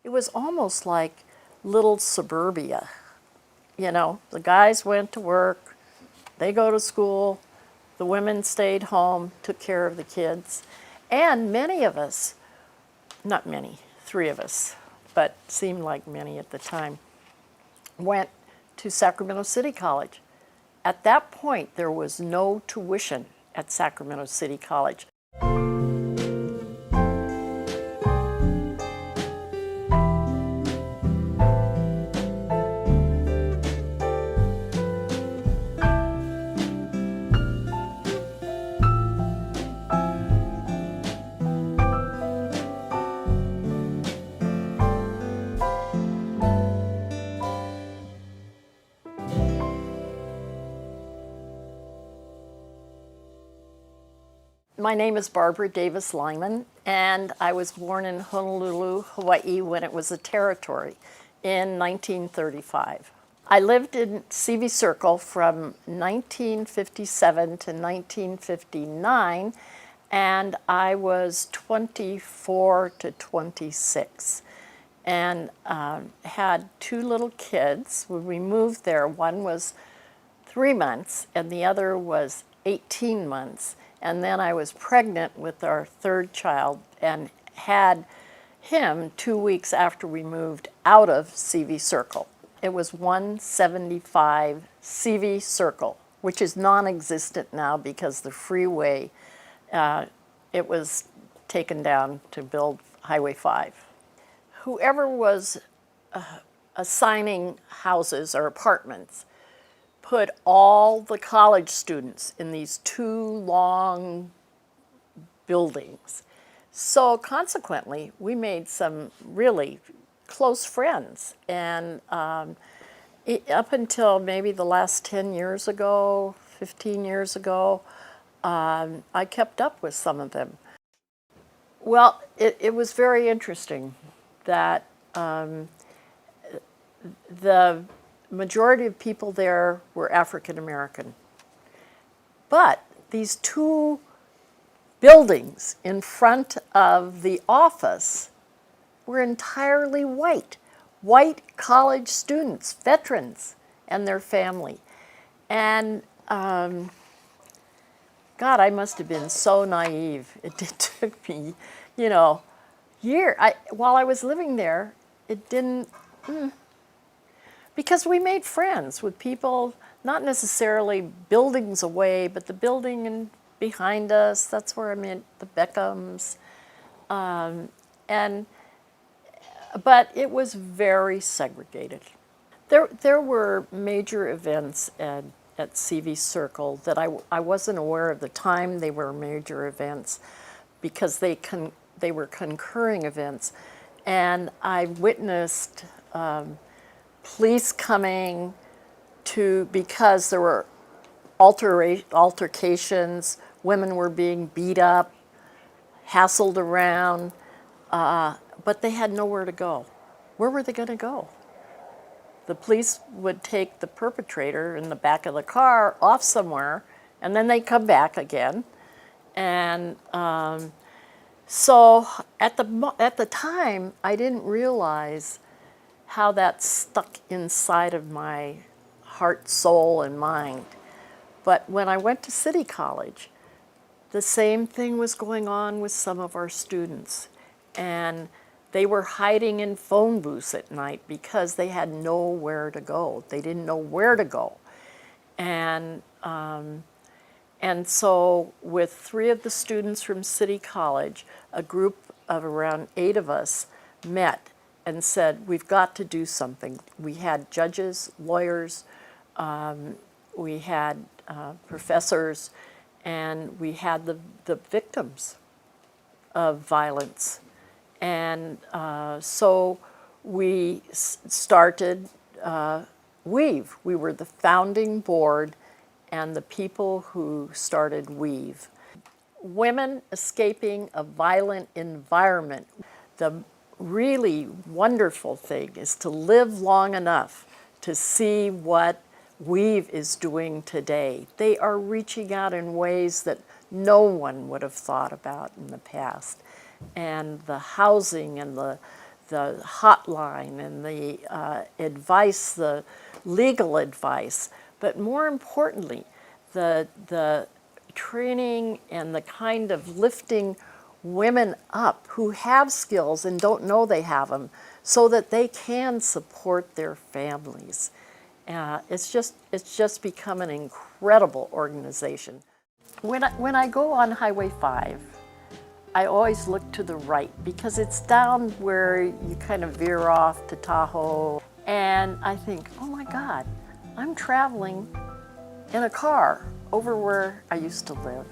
It was almost like little suburbia. You know, the guys went to work, they go to school, the women stayed home, took care of the kids. And many of us, not many, 3 of us, but seemed like many at the time, went to Sacramento City College. At that point, there was no tuition at Sacramento City College. My name is Barbara Davis-Lyman, and I was born in Honolulu, Hawaii, when it was a territory in 1935. I lived in Seavey Circle from 1957 to 1959, and I was 24 to 26, and had 2 little kids. When we moved there, one was 3 months, and the other was 18 months. And then I was pregnant with our 3rd child and had him 2 weeks after we moved out of Seavey Circle. It was 175 Seavey Circle, which is non-existent now because the freeway, it was taken down to build Highway 5. Whoever was assigning houses or apartments put all the college students in these 2 long buildings. So consequently, we made some really close friends. And up until maybe the last 10 years ago, 15 years ago, I kept up with some of them. Well, it was very interesting that the majority of people there were African American. But these 2 buildings in front of the office were entirely white. White college students, veterans, and their family. And God, I must have been so naive. It took me, you know, while I was living there, it didn't, because we made friends with people, not necessarily buildings away, but the building behind us. That's where I met the Beckhams. But it was very segregated. There were major events at Seavey Circle that I wasn't aware of the time they were major events because they were concurring events. And I witnessed police coming because there were altercations, women were being beat up, hassled around, but they had nowhere to go. Where were they going to go? The police would take the perpetrator in the back of the car off somewhere, and then they'd come back again. And so at the time, I didn't realize how that stuck inside of my heart, soul, and mind. But when I went to City College, the same thing was going on with some of our students. And they were hiding in phone booths at night because they had nowhere to go. They didn't know where to go. And so with 3 of the students from City College, a group of around 8 of us met and said, we've got to do something. We had judges, lawyers, we had professors, and we had the victims of violence. And so we started WEAVE. We were the founding board and the people who started WEAVE. Women escaping a violent environment. The really wonderful thing is to live long enough to see what WEAVE is doing today. They are reaching out in ways that no one would have thought about in the past. And the housing and the hotline and the advice, the legal advice, but more importantly, the training and the kind of lifting women up who have skills and don't know they have them so that they can support their families. It's just become an incredible organization. When I go on Highway 5, I always look to the right because it's down where you kind of veer off to Tahoe. And I think, oh my God, I'm traveling in a car over where I used to live.